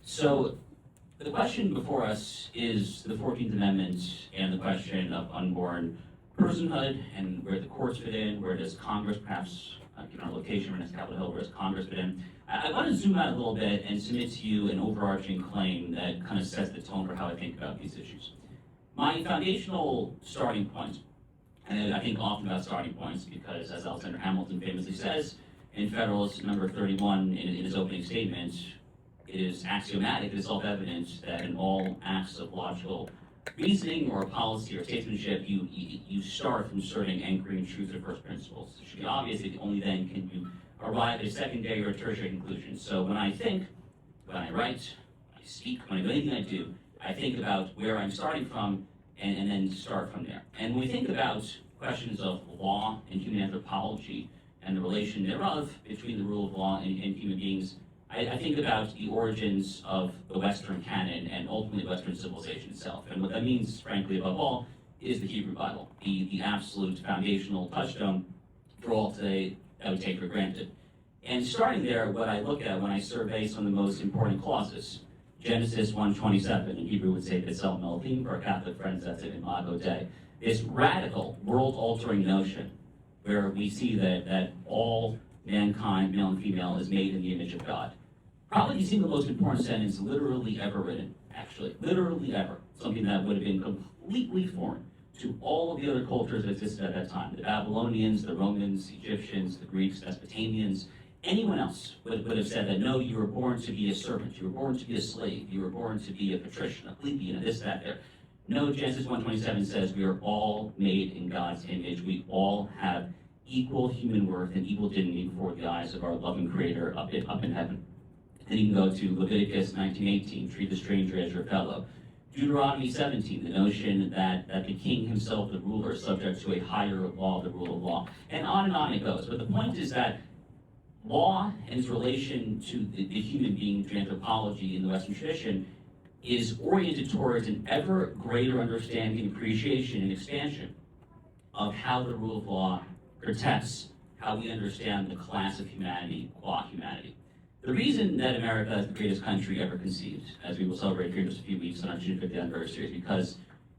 So the question before us is the 14th Amendment and the question of unborn personhood and where the courts fit in, where does Congress perhaps, given our location right next to Capitol Hill, where does Congress fit in? I want to zoom out a little bit and submit to you an overarching claim that kind of sets the tone for how I think about these issues. My foundational starting point, and I think often about starting points because, as Alexander Hamilton famously says in Federalist number 31 in his opening statement, it is axiomatic, it is self-evident that in all acts of logical reasoning or policy or statesmanship, you start from certain anchoring truth or first principles. It should be obvious that only then can you arrive at a secondary or tertiary conclusion. So when I think, when I write, I speak, when I do anything I do, I think about where I'm starting from and then start from there. And when we think about questions of law and human anthropology and the relation thereof between the rule of law and human beings, I think about the origins of the Western canon and ultimately Western civilization itself. And what that means, frankly, above all, is the Hebrew Bible, the absolute foundational touchstone for all today that we take for granted. And starting there, what I look at when I survey some of the most important clauses, Genesis 1:27, in Hebrew would say B'Tselem Elohim, for our Catholic friends, that's an Imago Dei. This radical, world-altering notion where we see that all mankind, male and female, is made in the image of God. Probably the single most important sentence literally ever written, actually, literally ever. Something that would have been completely foreign to all of the other cultures that existed at that time. The Babylonians, the Romans, the Egyptians, the Greeks, Mesopotamians, anyone else would have said that, no, you were born to be a servant, you were born to be a slave, you were born to be a patrician, a plebeian, this, that, there. No, Genesis 1:27 says we are all made in God's image. We all have equal human worth and equal dignity before the eyes of our loving Creator up in heaven. Then you can go to Leviticus 19:18, treat the stranger as your fellow. Deuteronomy 17, the notion that the king himself, the ruler, is subject to a higher law, the rule of law. And on it goes. But the point is that law and its relation to the human being through anthropology in the Western tradition is oriented towards an ever greater understanding, appreciation, and expansion of how the rule of law protects how we understand the class of humanity, qua humanity. The reason that America is the greatest country ever conceived, as we will celebrate here in just a few weeks on our June 50th anniversary, is because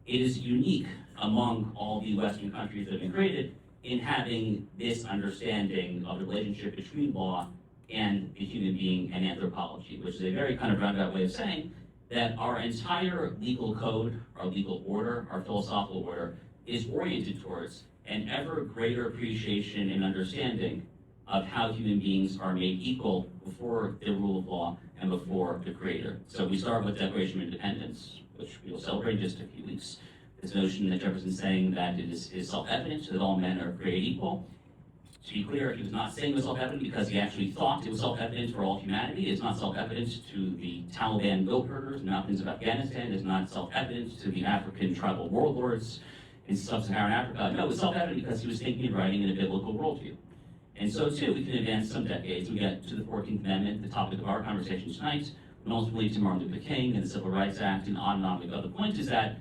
it is unique among all the Western countries that have been created in having this understanding of the relationship between law and the human being and anthropology, which is a very kind of roundabout way of saying that our entire legal code, our legal order, our philosophical order is oriented towards an ever greater appreciation and understanding of how human beings are made equal before the rule of law and before the Creator. So we start with Declaration of Independence, which we will celebrate in just a few weeks. This notion that Jefferson's saying that it is self-evident that all men are created equal. To be clear, he was not saying it was self-evident because he actually thought it was self-evident for all humanity. It's not self-evident to the Taliban goat herders in the mountains of Afghanistan. It's not self-evident to the African tribal warlords in sub-Saharan Africa. No, it was self-evident because he was thinking and writing in a biblical worldview. And so, too, we can advance some decades. We get to the 14th Amendment, the topic of our conversation tonight, and ultimately to Martin Luther King and the Civil Rights Act, and on we go. The point is that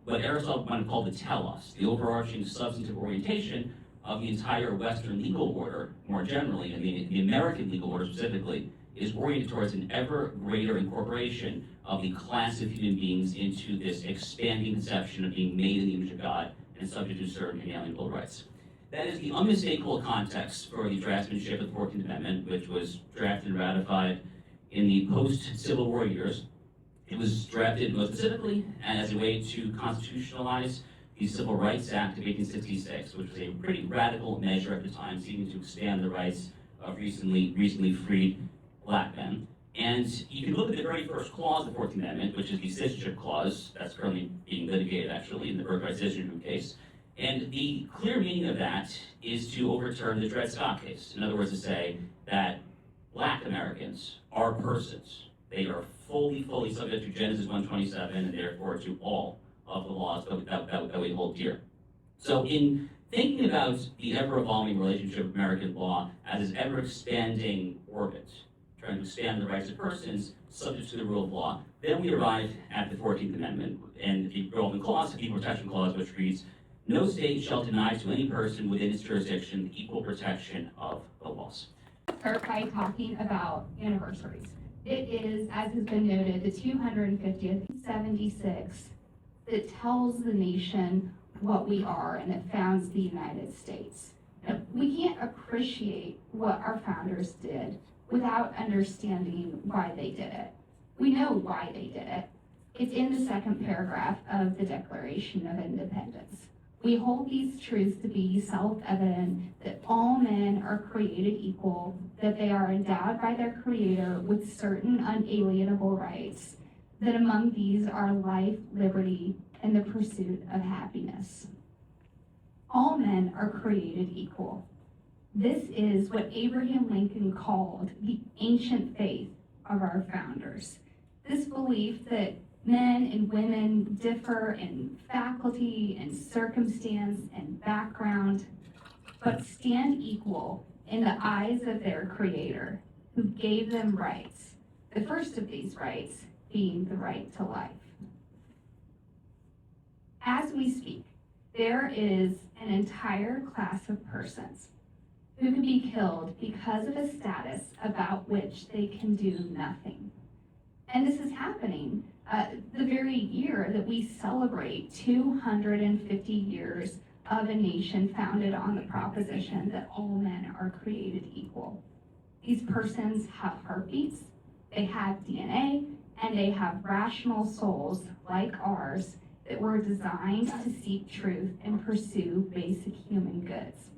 what Aristotle might have called the telos, the overarching substantive orientation of the entire Western legal order, more generally, and the American legal order specifically, is oriented towards an ever greater incorporation of the class of human beings into this expanding conception of being made in the image of God and subject to certain inalienable rights. That is the unmistakable context for the draftsmanship of the 14th Amendment, which was drafted and ratified in the post-Civil War years. It was drafted most specifically as a way to constitutionalize the Civil Rights Act of 1866, which was a pretty radical measure at the time, seeking to expand the rights of recently freed black men. And you can look at the very first clause of the 14th Amendment, which is the citizenship clause that's currently being litigated actually in the birthright citizenship case. And the clear meaning of that is to overturn the Dred Scott case. In other words, to say that black Americans are persons. They are fully subject to Genesis 1:27 and therefore to all of the laws that we hold dear. So in thinking about the ever-evolving relationship of American law as its ever-expanding orbit, trying to expand the rights of persons subject to the rule of law, then we arrive at the 14th Amendment and the relevant clause, the Equal Protection Clause, which reads, "No state shall deny to any person within its jurisdiction the equal protection of the laws." Start by talking about anniversaries. It is, as has been noted, the 250th, 76, that tells the nation what we are and that founds the United States. Now, we can't appreciate what our founders did without understanding why they did it. We know why they did it. It's in the second paragraph of the Declaration of Independence. We hold these truths to be self-evident that all men are created equal, that they are endowed by their Creator with certain unalienable rights, that among these are life, liberty, and the pursuit of happiness. All men are created equal. This is what Abraham Lincoln called the ancient faith of our founders. This belief that men and women differ in faculty and circumstance and background, but stand equal in the eyes of their Creator, who gave them rights, the first of these rights being the right to life. As we speak, there is an entire class of persons who can be killed because of a status about which they can do nothing. And this is happening the very year that we celebrate 250 years of a nation founded on the proposition that all men are created equal. These persons have heartbeats, they have DNA, and they have rational souls like ours that were designed to seek truth and pursue basic human goods.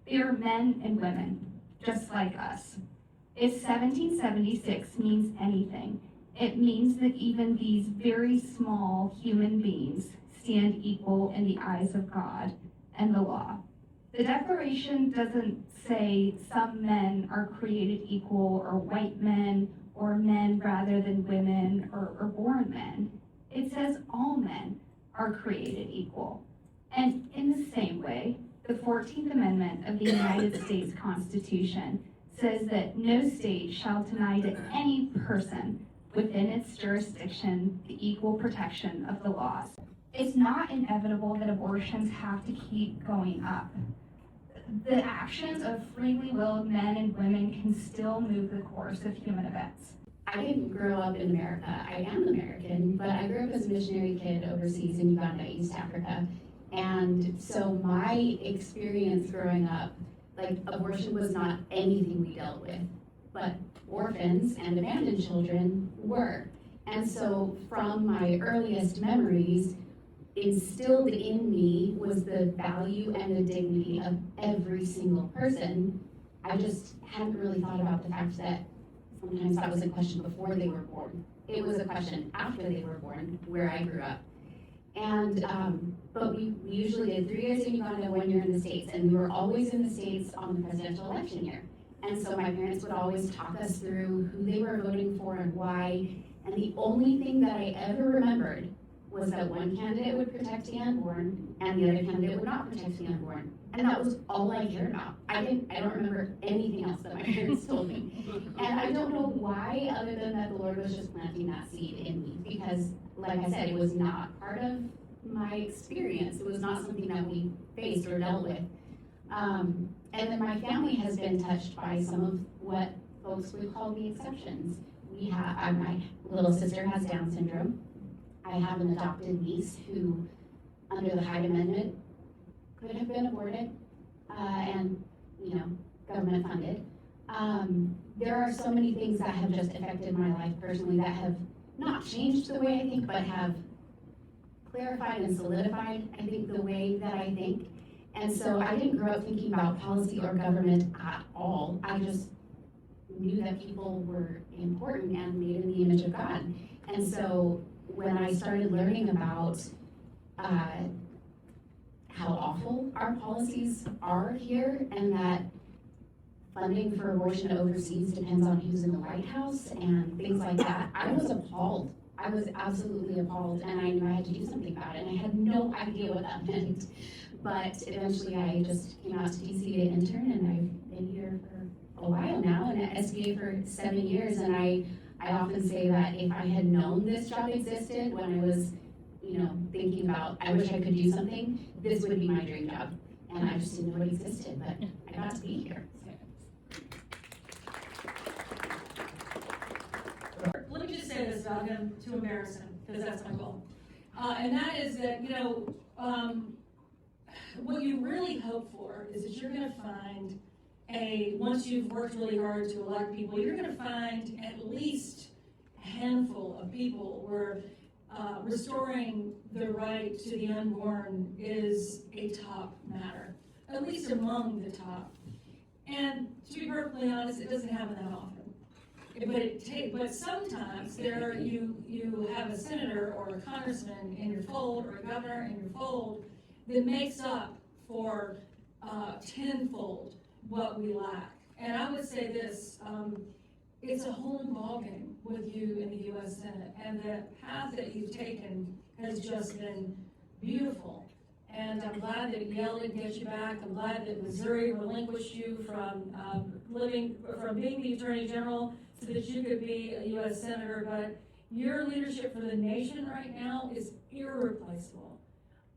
They are men and women, just like us. If 1776 means anything, it means that even these very small human beings stand equal in the eyes of God and the law. The Declaration doesn't say some men are created equal, or white men, or men rather than women, or born men. It says all men are created equal. And in the same way, the 14th Amendment of the United States Constitution says that no state shall deny to any person within its jurisdiction the equal protection of the laws. It's not inevitable that abortions have to keep going up. The actions of freely willed men and women can still move the course of human events. I didn't grow up in America. I am American, but I grew up as a missionary kid overseas in Uganda, East Africa. And so my experience growing up, like, abortion was not anything we dealt with, but orphans and abandoned children were. And so from my earliest memories, instilled in me was the value and the dignity of every single person. I just hadn't really thought about the fact that sometimes that was a question before they were born. It was a question after they were born, where I grew up. And, but we usually did 3 years in Uganda, 1 year in the States, and we were always in the States on the presidential election year. And so my parents would always talk us through who they were voting for and why. And the only thing that I ever remembered was that one candidate would protect the unborn and the other candidate would not protect the unborn. And that was all I cared about. I don't remember anything else that my parents told me. And I don't know why, other than that the Lord was just planting that seed in me, because like I said, it was not part of my experience. It was not something that we faced or dealt with. And then my family has been touched by some of what folks would call the exceptions. We have, my little sister has Down syndrome. I have an adopted niece who, under the Hyde Amendment, could have been aborted, and, government funded. There are so many things that have just affected my life personally that have not changed the way I think, but have clarified and solidified, I think, the way that I think. And so I didn't grow up thinking about policy or government at all. I just knew that people were important and made in the image of God. And so when I started learning about how awful our policies are here, and that funding for abortion overseas depends on who's in the White House and things like that, I was appalled. I was absolutely appalled, and I knew I had to do something about it, and I had no idea what that meant. But eventually I just came out to DC to intern, and I've been here for a while now, and at SBA for 7 years, and I often say that if I had known this job existed when I was, thinking about, I wish I could do something, this would be my dream job. And I just didn't know it existed, but I got to be here. about him to embarrass him, because that's my goal. And that is that, what you really hope for is that you're going to find once you've worked really hard to elect people, you're going to find at least a handful of people where restoring the right to the unborn is a top matter, at least among the top. And to be perfectly honest, it doesn't happen that often. But sometimes you have a senator or a congressman in your fold or a governor in your fold that makes up for tenfold what we lack. And I would say this, it's a whole new ballgame with you in the U.S. Senate, and the path that you've taken has just been beautiful. And I'm glad that Elle didn't get you back. I'm glad that Missouri relinquished you from being the Attorney General so that you could be a U.S. Senator. But your leadership for the nation right now is irreplaceable.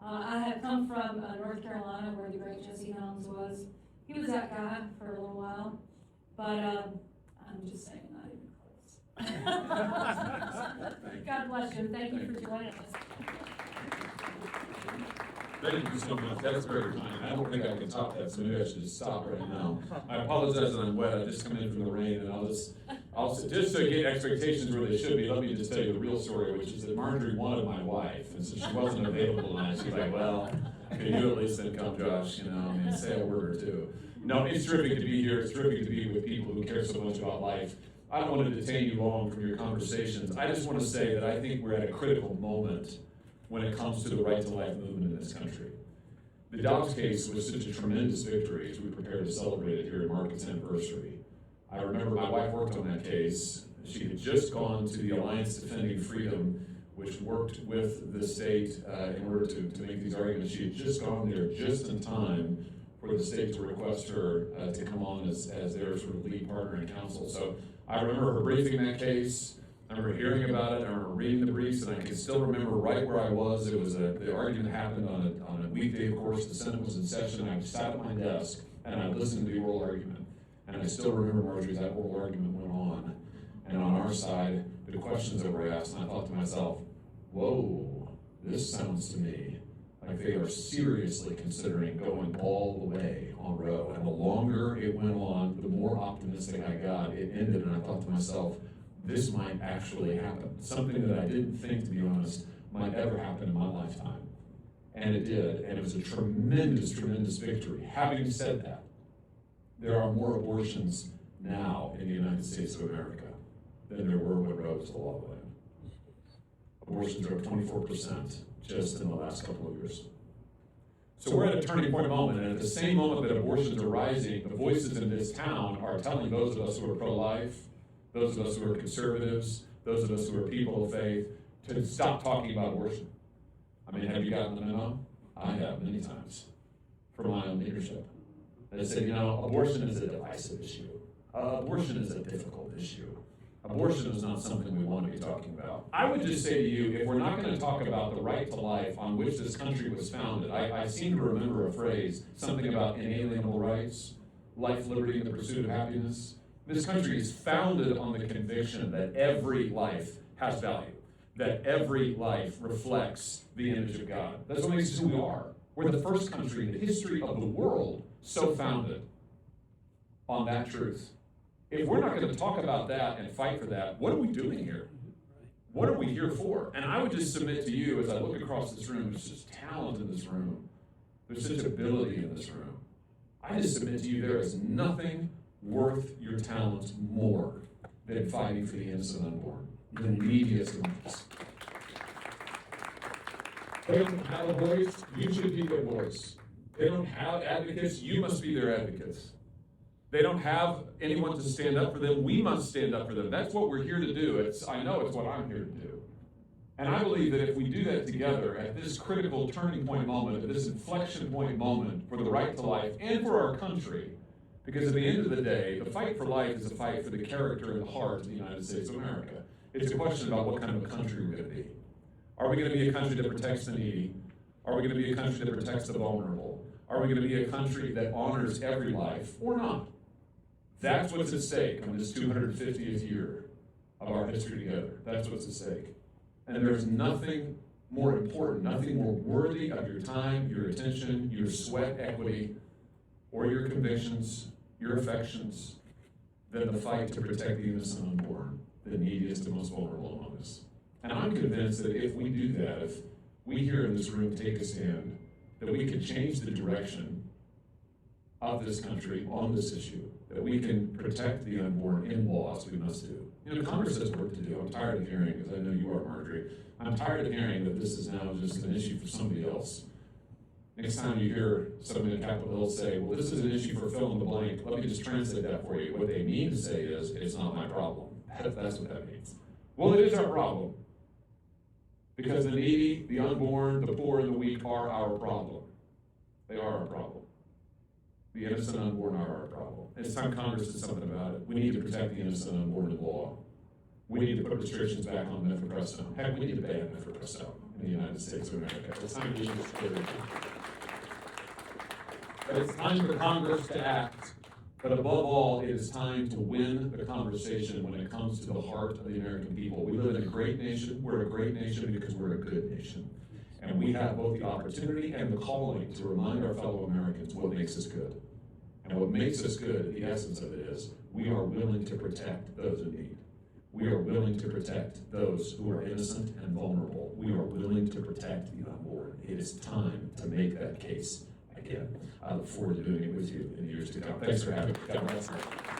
I have come from North Carolina, where the great Jesse Helms was. He was that guy for a little while, but I'm just saying, not even close. God bless you. Thank you for joining us. Thank you so much. That's very kind. I don't think I can top that, so maybe I should just stop right now. I apologize that I'm wet. I just come in from the rain, and just to get expectations where they should be, let me just tell you the real story, which is that Marjorie wanted my wife, and so she wasn't available tonight. She's like, well, can you at least then come, Josh, say a word or two. No, it's terrific to be here. It's terrific to be with people who care so much about life. I don't want to detain you long from your conversations. I just want to say that I think we're at a critical moment when it comes to the right to life movement in this country. The Dobbs case was such a tremendous victory as we prepare to celebrate it here at Market's anniversary. I remember my wife worked on that case. She had just gone to the Alliance Defending Freedom, which worked with the state in order to make these arguments. She had just gone there just in time for the state to request her to come on as their sort of lead partner in counsel. So I remember her briefing that case. I remember hearing about it. I remember reading the briefs, and I can still remember right where I was. It was the argument happened on a weekday, of course. The Senate was in session. I sat at my desk and I listened to the oral argument. And I still remember, Marjorie, that oral argument went on. And on our side, the questions that were asked, and I thought to myself, whoa, this sounds to me like they are seriously considering going all the way on Roe. And the longer it went on, the more optimistic I got. It ended, and I thought to myself, this might actually happen. Something that I didn't think, to be honest, might ever happen in my lifetime. And it did, and it was a tremendous, tremendous victory. Having said that, there are more abortions now in the United States of America than there were when Roe was the law of the land. Abortions are up 24% just in the last couple of years. So we're at a turning point moment, and at the same moment that abortions are rising, the voices in this town are telling those of us who are pro-life, those of us who are conservatives, those of us who are people of faith, to stop talking about abortion. I mean, have you gotten the memo? I have many times from my own leadership. They said, abortion is a divisive issue. Abortion is a difficult issue. Abortion is not something we want to be talking about. I would just say to you, if we're not going to talk about the right to life on which this country was founded, I seem to remember a phrase, something about inalienable rights, life, liberty, and the pursuit of happiness. This country is founded on the conviction that every life has value, that every life reflects the image of God. That's what makes us who we are. We're the first country in the history of the world so founded on that truth. If we're not going to talk about that and fight for that, what are we doing here? What are we here for? And I would just submit to you, as I look across this room, there's such talent in this room. There's such ability in this room. I just submit to you, there is nothing worth your talent more than fighting for the innocent unborn, the neediest ones. They don't have a voice, you should be their voice. They don't have advocates, you must be their advocates. They don't have anyone to stand up for them, we must stand up for them. That's what we're here to do. I know it's what I'm here to do. And I believe that if we do that together at this critical turning point moment, at this inflection point moment for the right to life and for our country, because at the end of the day, the fight for life is a fight for the character and the heart of the United States of America. It's a question about what kind of a country we're going to be. Are we going to be a country that protects the needy? Are we going to be a country that protects the vulnerable? Are we going to be a country that honors every life or not? That's what's at stake on this 250th year of our history together. That's what's at stake. And there's nothing more important, nothing more worthy of your time, your attention, your sweat equity, or your convictions, your affections, than the fight to protect the innocent unborn, the neediest and most vulnerable among us. And I'm convinced that if we do that, if we here in this room take a stand, that we can change the direction of this country on this issue, that we can protect the unborn in law as we must do. You know, Congress has work to do. I'm tired of hearing, as I know you are, Marjorie, I'm tired of hearing that this is now just an issue for somebody else. Next time you hear somebody in Capitol Hill say, well, this is an issue for fill in the blank, let me just translate that for you. What they mean to say is, it's not my problem. That's what that means. Well, it is our problem. Because the needy, the unborn, the poor, and the weak are our problem. They are our problem. The innocent unborn are our problem. It's time Congress did something about it. We need to protect the innocent unborn in law. We need to put restrictions back on mifepristone. Heck, we need to ban mifepristone in the United States of America. It's time to issue security. But it's time for Congress to act. But above all, it is time to win the conversation when it comes to the heart of the American people. We live in a great nation. We're a great nation because we're a good nation. And we have both the opportunity and the calling to remind our fellow Americans what makes us good. And what makes us good, the essence of it is, we are willing to protect those in need. We are willing to protect those who are innocent and vulnerable. We are willing to protect the unborn. It is time to make that case again. I look forward to doing it with you in the years to come. Thanks for having me. God bless you.